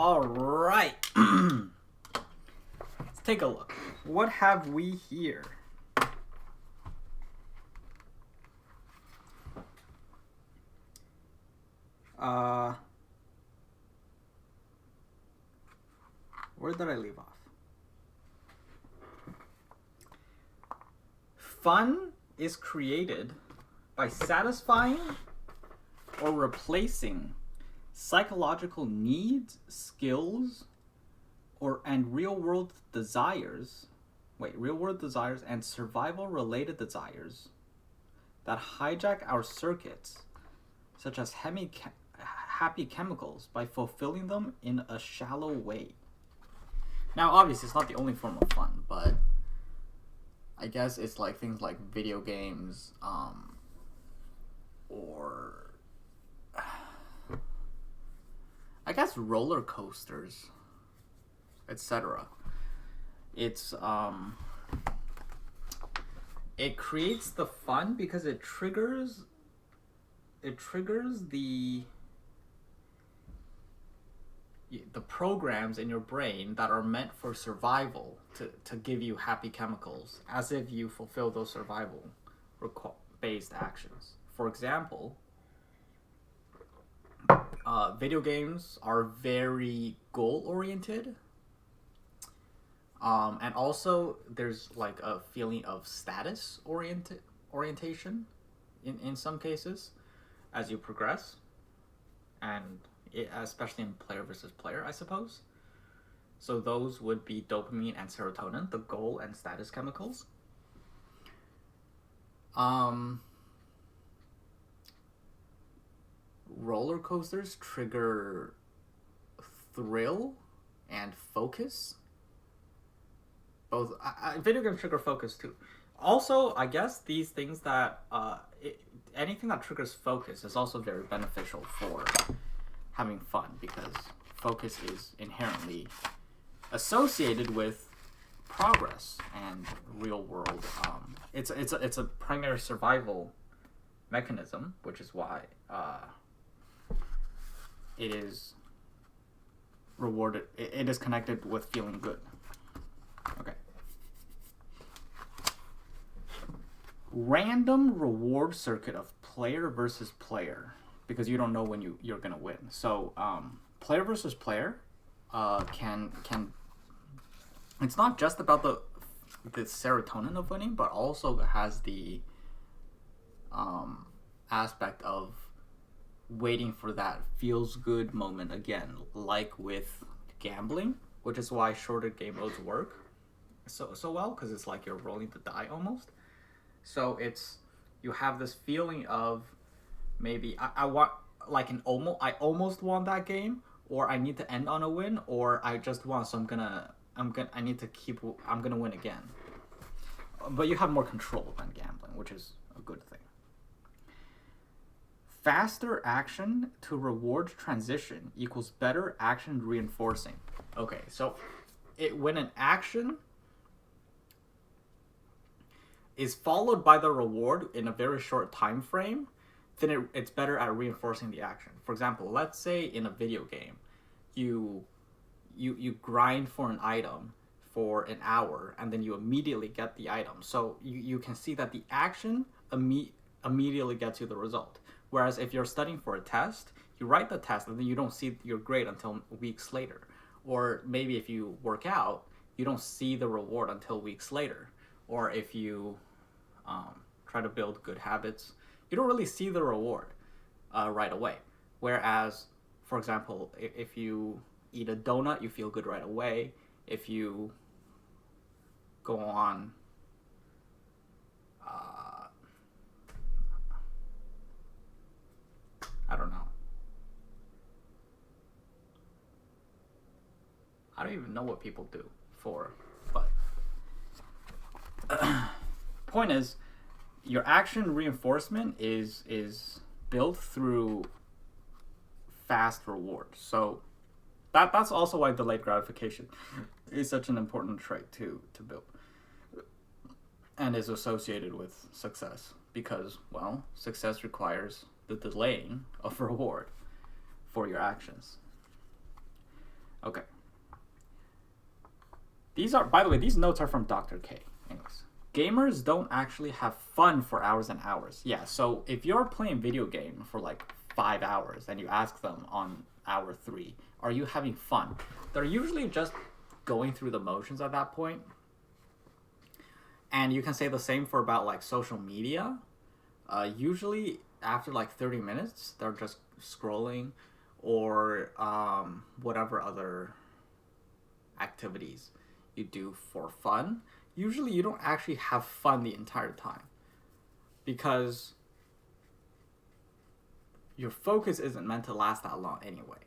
All right. Let's take a look. What have we here? Where did I leave off? Fun is created by satisfying or replacing psychological needs, skills, and real-world desires and survival-related desires that hijack our circuits, such as happy chemicals, by fulfilling them in a shallow way. Now, obviously, it's not the only form of fun, but I guess it's like things like video games, or I guess roller coasters, etc. It creates the fun because it triggers the programs in your brain that are meant for survival to give you happy chemicals, as if you fulfill those survival based actions. For example, video games are very goal oriented, and also there's like a feeling of status orientation in some cases as you progress, and especially in player versus player, I suppose. So those would be dopamine and serotonin, the goal and status chemicals. Roller coasters trigger thrill and focus. Both video games trigger focus too. Also, I guess these things that anything that triggers focus is also very beneficial for having fun, because focus is inherently associated with progress and real world. It's a primary survival mechanism, which is why it is rewarded. It is connected with feeling good. Okay. Random reward circuit of player versus player, because you don't know when you're gonna win. So player versus player can it's not just about the serotonin of winning, but also has the aspect of waiting for that feels good moment again, like with gambling, which is why shorter game modes work so well, because it's like you're rolling the die almost. So you have this feeling of maybe I want like I almost won that game, or I need to end on a win, or I just won, so I'm gonna win again. But you have more control than gambling, which is a good thing. Faster action to reward transition equals better action reinforcing. Okay, so when an action is followed by the reward in a very short time frame, then it's better at reinforcing the action. For example, let's say in a video game, you grind for an item for an hour, and then you immediately get the item. So you can see that the action immediately gets you the result. Whereas if you're studying for a test, you write the test and then you don't see your grade until weeks later. Or maybe if you work out, you don't see the reward until weeks later. Or if you try to build good habits, you don't really see the reward right away. Whereas, for example, if you eat a donut, you feel good right away. If you go on I don't know. I don't even know what people do but point is, your action reinforcement is built through fast rewards. So that's also why delayed gratification is such an important trait to build, and is associated with success, because, well, success requires the delaying of reward for your actions. These are, by the way, these notes are from Dr. K. Anyways, gamers don't actually have fun for hours and hours. Yeah, so if you're playing video game for like 5 hours and you ask them on hour 3, are you having fun? They're usually just going through the motions at that point. And you can say the same for about like social media. Usually after like 30 minutes, they're just scrolling or whatever other activities you do for fun. Usually you don't actually have fun the entire time because your focus isn't meant to last that long anyway.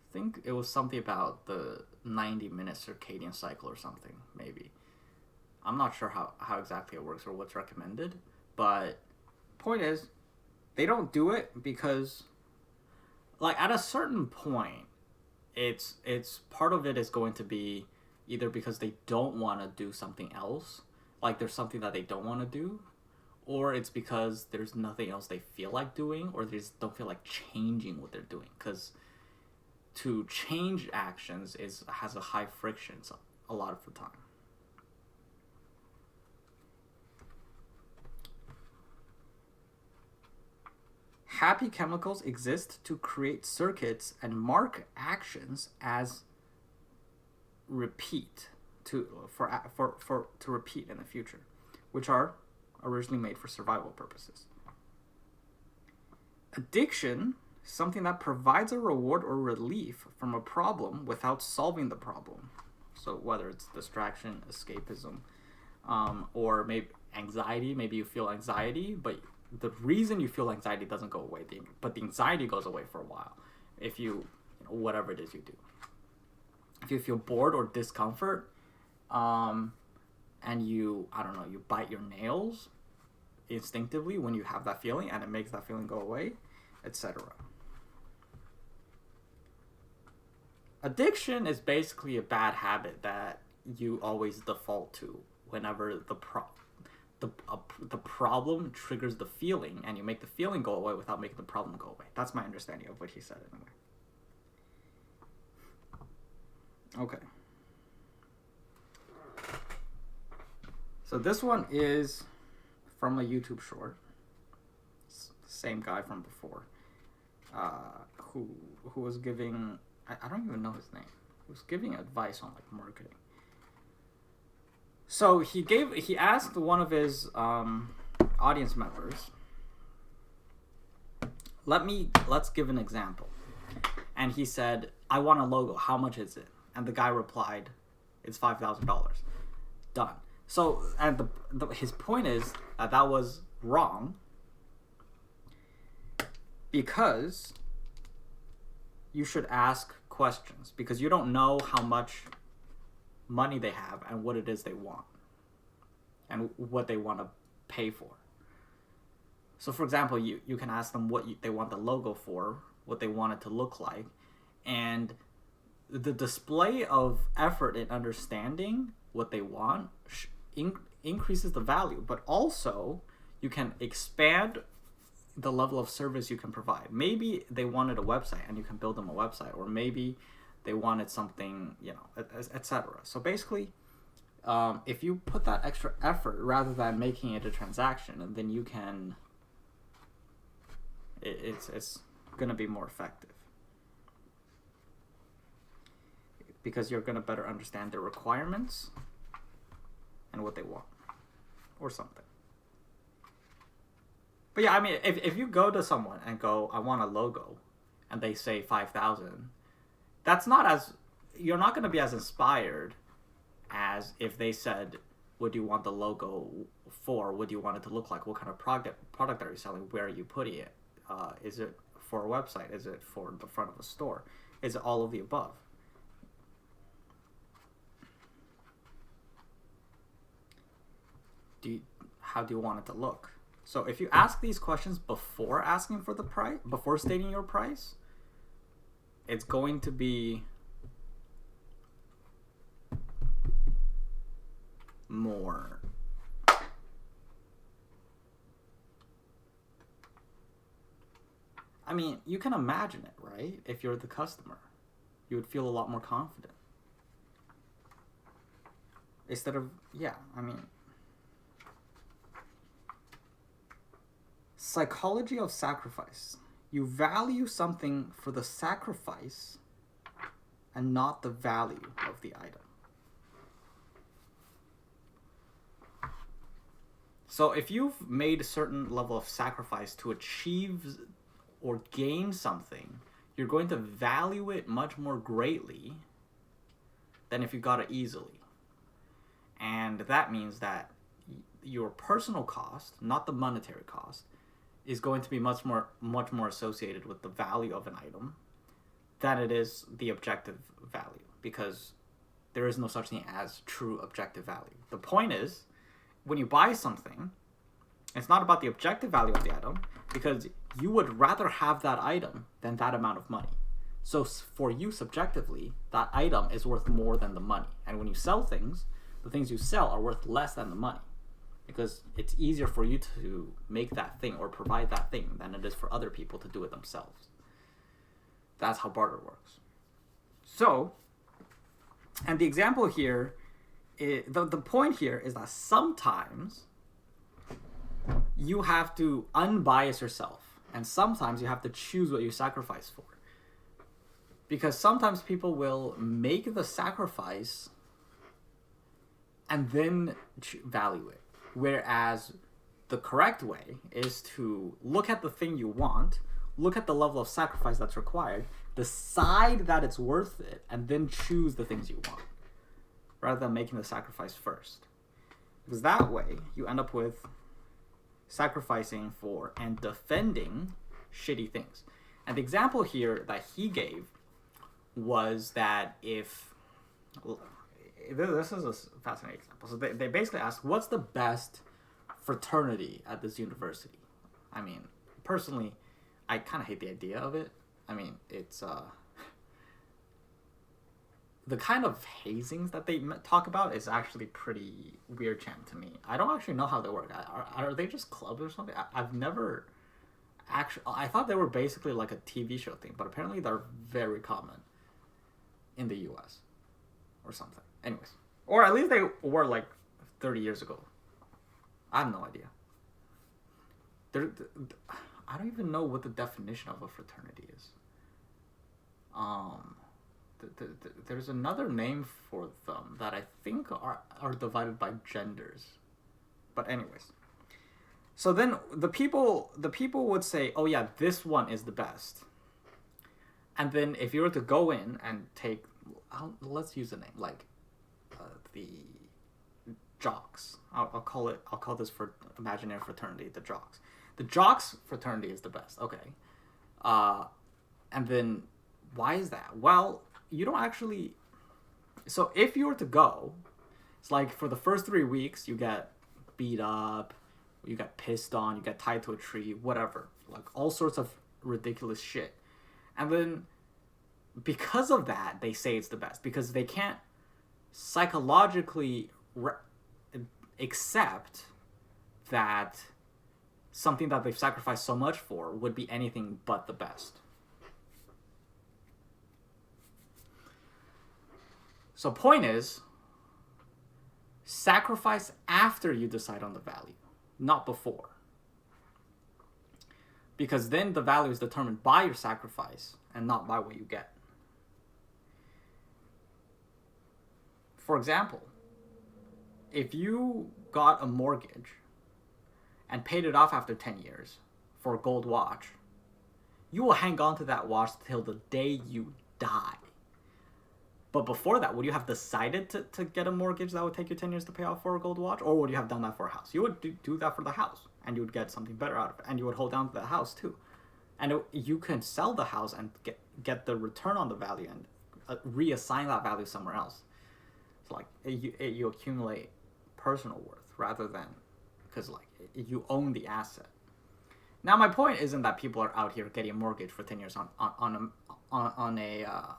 I think it was something about the 90-minute circadian cycle or something, maybe. I'm not sure how exactly it works or what's recommended, but point is, they don't do it because, like, at a certain point, it's part of it is going to be either because they don't want to do something else, like there's something that they don't want to do, or it's because there's nothing else they feel like doing, or they just don't feel like changing what they're doing. Because to change actions has a high friction a lot of the time. Happy chemicals exist to create circuits and mark actions as repeat to repeat in the future, which are originally made for survival purposes. Addiction, something that provides a reward or relief from a problem without solving the problem. So whether it's distraction, escapism, or maybe anxiety, maybe you feel anxiety, but the reason you feel anxiety doesn't go away, but the anxiety goes away for a while. If you know, whatever it is you do. If you feel bored or discomfort, and you bite your nails instinctively when you have that feeling, and it makes that feeling go away, etc. Addiction is basically a bad habit that you always default to whenever the problem triggers the feeling, and you make the feeling go away without making the problem go away. That's my understanding of what he said anyway. Okay. So this one is from a YouTube short. Same guy from before, who was giving, I don't even know his name. He was giving advice on like marketing. So he asked one of his audience members, let's give an example. And he said, I want a logo. How much is it? And the guy replied, it's $5,000. Done. So, and his point is that was wrong because you should ask questions, because you don't know how much money they have and what it is they want and what they want to pay for. So for example, you can ask them what they want the logo for, what they want it to look like, and the display of effort in understanding what they want increases the value, but also you can expand the level of service you can provide. Maybe they wanted a website and you can build them a website, or maybe they wanted something, etc. So basically, if you put that extra effort rather than making it a transaction, then you can, it's going to be more effective, because you're going to better understand their requirements and what they want, or something. But yeah, I mean, if you go to someone and go, I want a logo, and they say 5,000, that's not you're not going to be as inspired as if they said, what do you want the logo for? What do you want it to look like? What kind of product are you selling? Where are you putting it? Is it for a website? Is it for the front of a store? Is it all of the above? How do you want it to look? So if you ask these questions before asking for the price, before stating your price, it's going to be more I mean, you can imagine it, right? If you're the customer, you would feel a lot more confident. Instead of, yeah, I mean, psychology of sacrifice. You value something for the sacrifice and not the value of the item. So if you've made a certain level of sacrifice to achieve or gain something, you're going to value it much more greatly than if you got it easily. And that means that your personal cost, not the monetary cost, is going to be much more associated with the value of an item than it is the objective value, because there is no such thing as true objective value. The point is, when you buy something, it's not about the objective value of the item, because you would rather have that item than that amount of money. So for you subjectively, that item is worth more than the money. And when you sell things, the things you sell are worth less than the money, because it's easier for you to make that thing or provide that thing than it is for other people to do it themselves. That's how barter works. So, and the example here, the point here is that sometimes you have to unbias yourself, and sometimes you have to choose what you sacrifice for. Because sometimes people will make the sacrifice and then value it. Whereas the correct way is to look at the thing you want, look at the level of sacrifice that's required, decide that it's worth it, and then choose the things you want, rather than making the sacrifice first. Because that way, you end up with sacrificing for and defending shitty things. And the example here that he gave was that if... This is a fascinating example. So they basically asked, what's the best fraternity at this university? I mean, personally, I kind of hate the idea of it. I mean, it's... the kind of hazings that they talk about is actually pretty weird to me. I don't actually know how they work. Are they just clubs or something? I've never... Actually, I thought they were basically like a TV show thing, but apparently they're very common in the US or something. Anyways, or at least they were like 30 years ago. I have no idea. I don't even know what the definition of a fraternity is. There's another name for them that I think are divided by genders. But anyways. So then the people would say, oh yeah, this one is the best. And then if you were to go in and take, let's use a name, like the Jocks. I'll call this for imaginary fraternity, the Jocks. The Jocks fraternity is the best. Okay. And then why is that? Well, you don't actually... So if you were to go, it's like for the first 3 weeks, you get beat up, you get pissed on, you get tied to a tree, whatever. Like all sorts of ridiculous shit. And then because of that, they say it's the best. Because they can't psychologically accept that something that they've sacrificed so much for would be anything but the best. So point is, sacrifice after you decide on the value, not before. Because then the value is determined by your sacrifice and not by what you get. For example, if you got a mortgage and paid it off after 10 years for a gold watch, you will hang on to that watch till the day you die. But before that, would you have decided to get a mortgage that would take you 10 years to pay off for a gold watch? Or would you have done that for a house? You would do that for the house, and you would get something better out of it. And you would hold down to the house too. And you can sell the house and get the return on the value and reassign that value somewhere else. It's like you accumulate personal worth rather than... Because like you own the asset. Now my point isn't that people are out here getting a mortgage for 10 years on a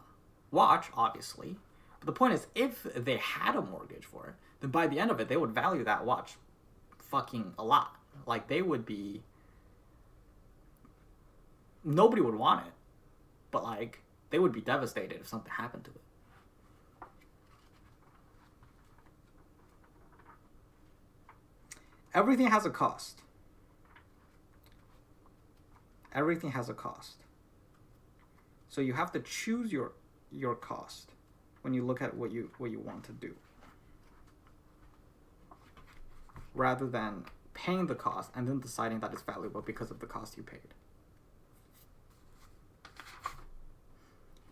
watch, obviously. But the point is, if they had a mortgage for it, then by the end of it, they would value that watch fucking a lot. Like, they would be... nobody would want it, but like they would be devastated if something happened to it. Everything has a cost. Everything has a cost. So you have to choose your cost when you look at what you want to do, rather than paying the cost and then deciding that it's valuable because of the cost you paid.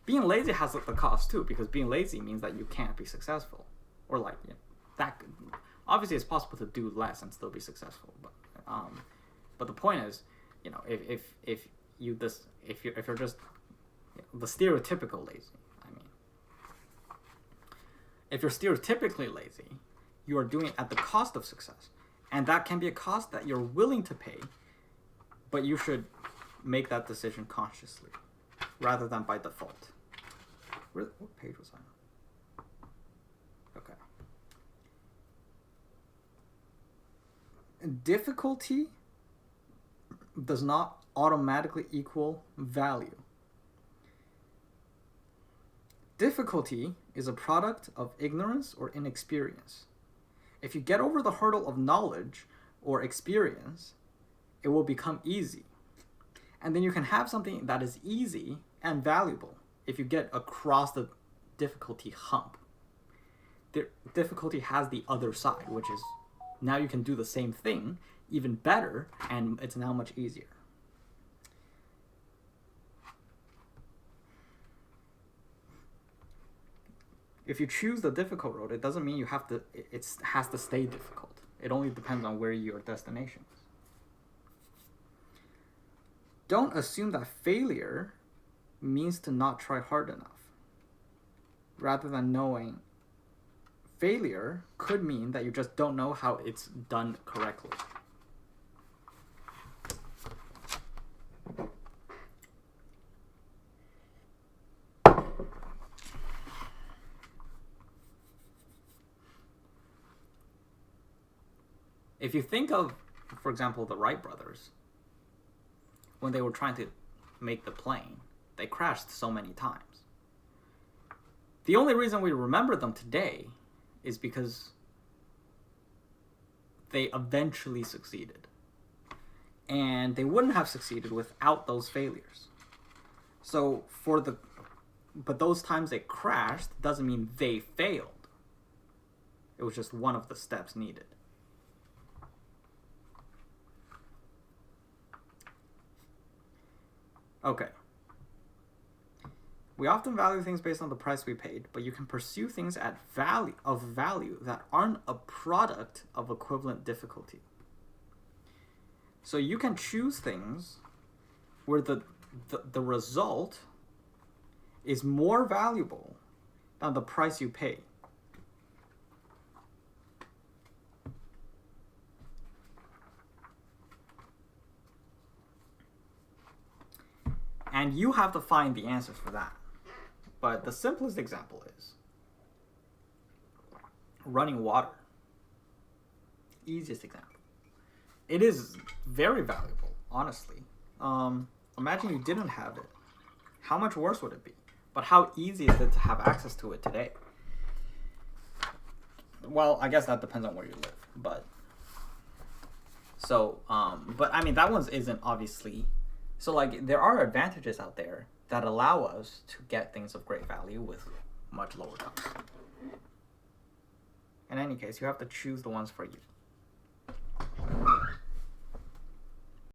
Being lazy has the cost too, because being lazy means that you can't be successful, or like, you know, that. Obviously, it's possible to do less and still be successful, but the point is, you know, if you're just, you know, the stereotypical lazy. I mean, if you're stereotypically lazy, you are doing it at the cost of success, and that can be a cost that you're willing to pay, but you should make that decision consciously, rather than by default. What page was I on? Okay. Difficulty does not automatically equal value. Difficulty is a product of ignorance or inexperience. If you get over the hurdle of knowledge or experience, it will become easy. And then you can have something that is easy and valuable if you get across the difficulty hump. The difficulty has the other side, which is now you can do the same thing even better, and it's now much easier. If you choose the difficult road, it doesn't mean you have to. It has to stay difficult. It only depends on where your destination is. Don't assume that failure means to not try hard enough. Rather than knowing failure could mean that you just don't know how it's done correctly. If you think of, for example, the Wright brothers, when they were trying to make the plane, they crashed so many times. The only reason we remember them today is because they eventually succeeded. And they wouldn't have succeeded without those failures. So but those times they crashed doesn't mean they failed. It was just one of the steps needed. Okay. We often value things based on the price we paid, but you can pursue things at value that aren't a product of equivalent difficulty. So you can choose things where the result is more valuable than the price you pay. And you have to find the answers for that. But the simplest example is running water. Easiest example. It is very valuable, honestly. Imagine you didn't have it. How much worse would it be? But how easy is it to have access to it today? Well, I guess that depends on where you live. But I mean, that one isn't obviously. So, like, there are advantages out there that allow us to get things of great value with much lower cost. In any case, you have to choose the ones for you.